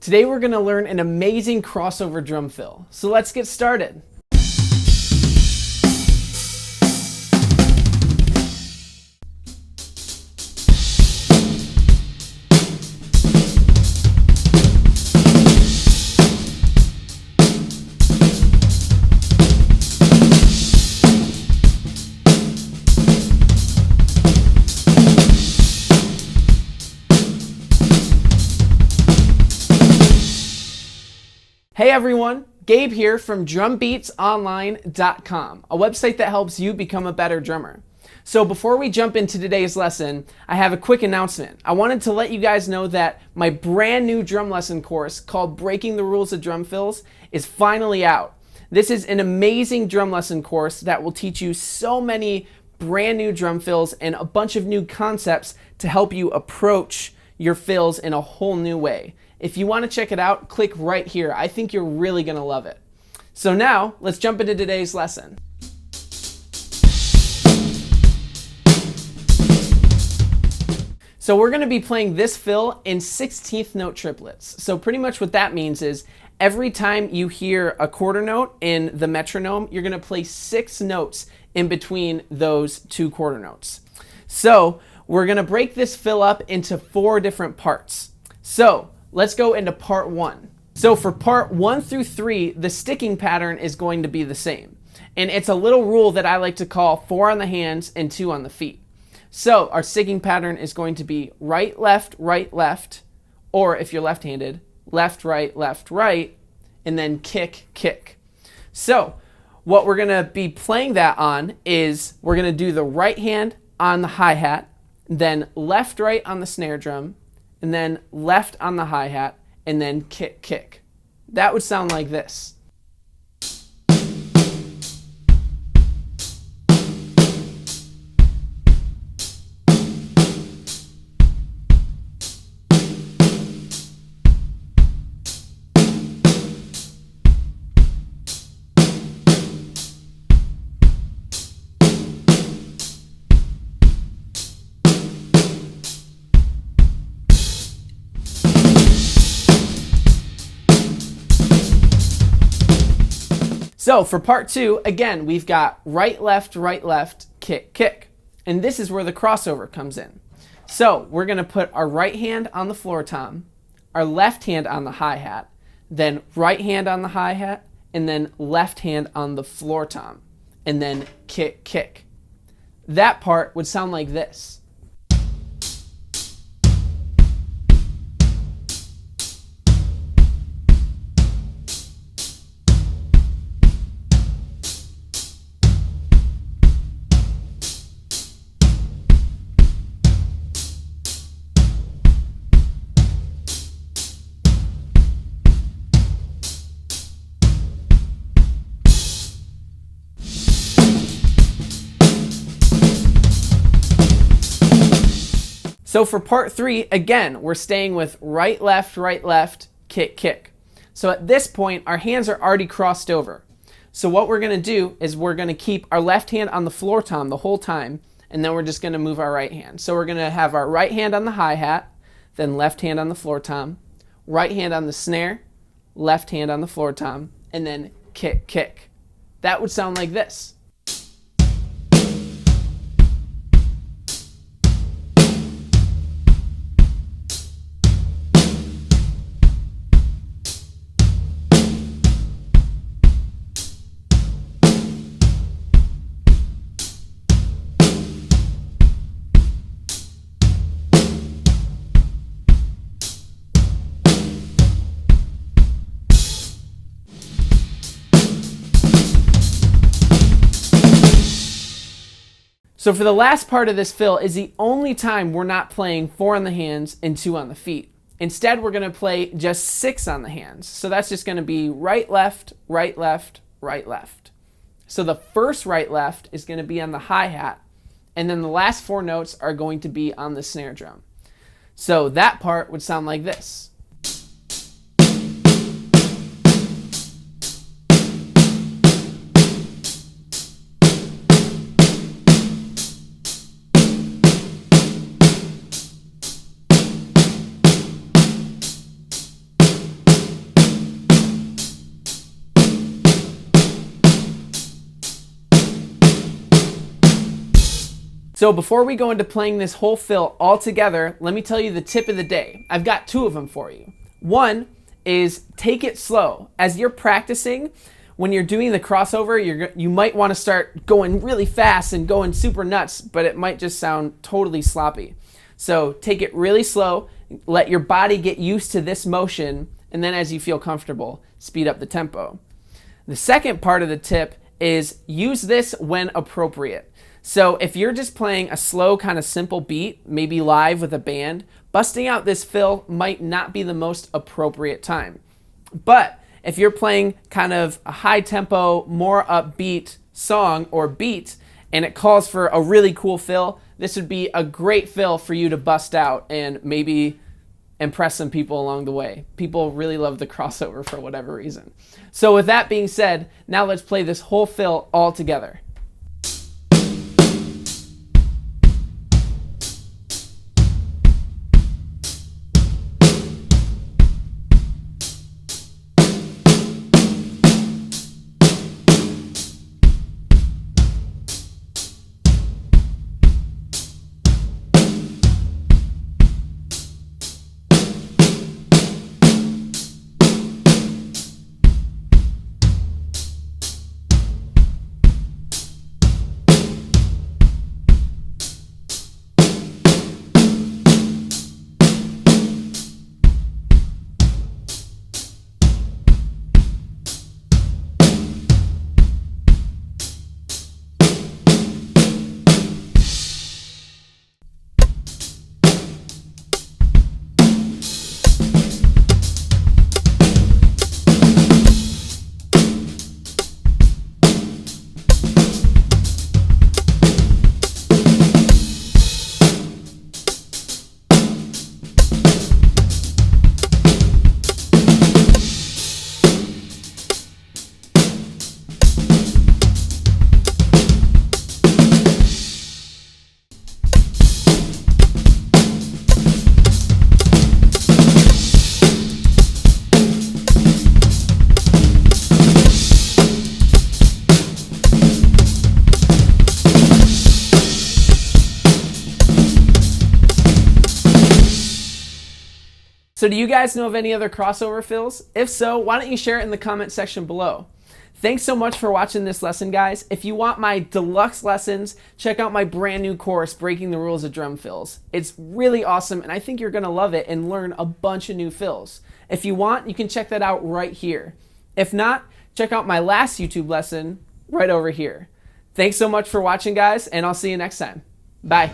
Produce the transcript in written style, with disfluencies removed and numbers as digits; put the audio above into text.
Today we're going to learn an amazing crossover drum fill. So let's get started. Hey everyone, Gabe here from drumbeatsonline.com, a website that helps you become a better drummer. So before we jump into today's lesson, I have a quick announcement. I wanted to let you guys know that my brand new drum lesson course called Breaking the Rules of Drum Fills is finally out. This is an amazing drum lesson course that will teach you so many brand new drum fills and a bunch of new concepts to help you approach your fills in a whole new way. If you want to check it out, click right here. I think you're really going to love it. So now, let's jump into today's lesson. So we're going to be playing this fill in 16th note triplets. So pretty much what that means is every time you hear a quarter note in the metronome, you're going to play 6 notes in between those 2 quarter notes. So we're going to break this fill up into 4 different parts. So let's go into part 1. So for part 1 through 3, the sticking pattern is going to be the same. And it's a little rule that I like to call 4 on the hands and 2 on the feet. So our sticking pattern is going to be right, left, or if you're left-handed, left, right, and then kick, kick. So what we're going to be playing that on is we're going to do the right hand on the hi-hat, then left, right on the snare drum, and then left on the hi-hat, and then kick, kick. That would sound like this. So for part 2, again, we've got right, left, kick, kick. And this is where the crossover comes in. So we're going to put our right hand on the floor tom, our left hand on the hi-hat, then right hand on the hi-hat, and then left hand on the floor tom, and then kick, kick. That part would sound like this. So for part 3, again, we're staying with right, left, kick, kick. So at this point, our hands are already crossed over. So what we're going to do is we're going to keep our left hand on the floor tom the whole time, and then we're just going to move our right hand. So we're going to have our right hand on the hi-hat, then left hand on the floor tom, right hand on the snare, left hand on the floor tom, and then kick, kick. That would sound like this. So for the last part of this fill is the only time we're not playing 4 on the hands and 2 on the feet. Instead, we're going to play just 6 on the hands. So that's just going to be right, left. So the first right, left is going to be on the hi-hat, and then the last 4 notes are going to be on the snare drum. So that part would sound like this. So before we go into playing this whole fill all together, let me tell you the tip of the day. I've got two of them for you. One is take it slow. As you're practicing, when you're doing the crossover, you might want to start going really fast and going super nuts, but it might just sound totally sloppy. So take it really slow, let your body get used to this motion, and then as you feel comfortable, speed up the tempo. The second part of the tip is use this when appropriate. So if you're just playing a slow kind of simple beat, maybe live with a band, busting out this fill might not be the most appropriate time. But if you're playing kind of a high tempo, more upbeat song or beat, and it calls for a really cool fill, this would be a great fill for you to bust out and maybe impress some people along the way. People really love the crossover for whatever reason. So with that being said, now let's play this whole fill all together. So do you guys know of any other crossover fills? If so, why don't you share it in the comment section below? Thanks so much for watching this lesson, guys. If you want my deluxe lessons, check out my brand new course, Breaking the Rules of Drum Fills. It's really awesome, and I think you're gonna love it and learn a bunch of new fills. If you want, you can check that out right here. If not, check out my last YouTube lesson right over here. Thanks so much for watching, guys, and I'll see you next time. Bye.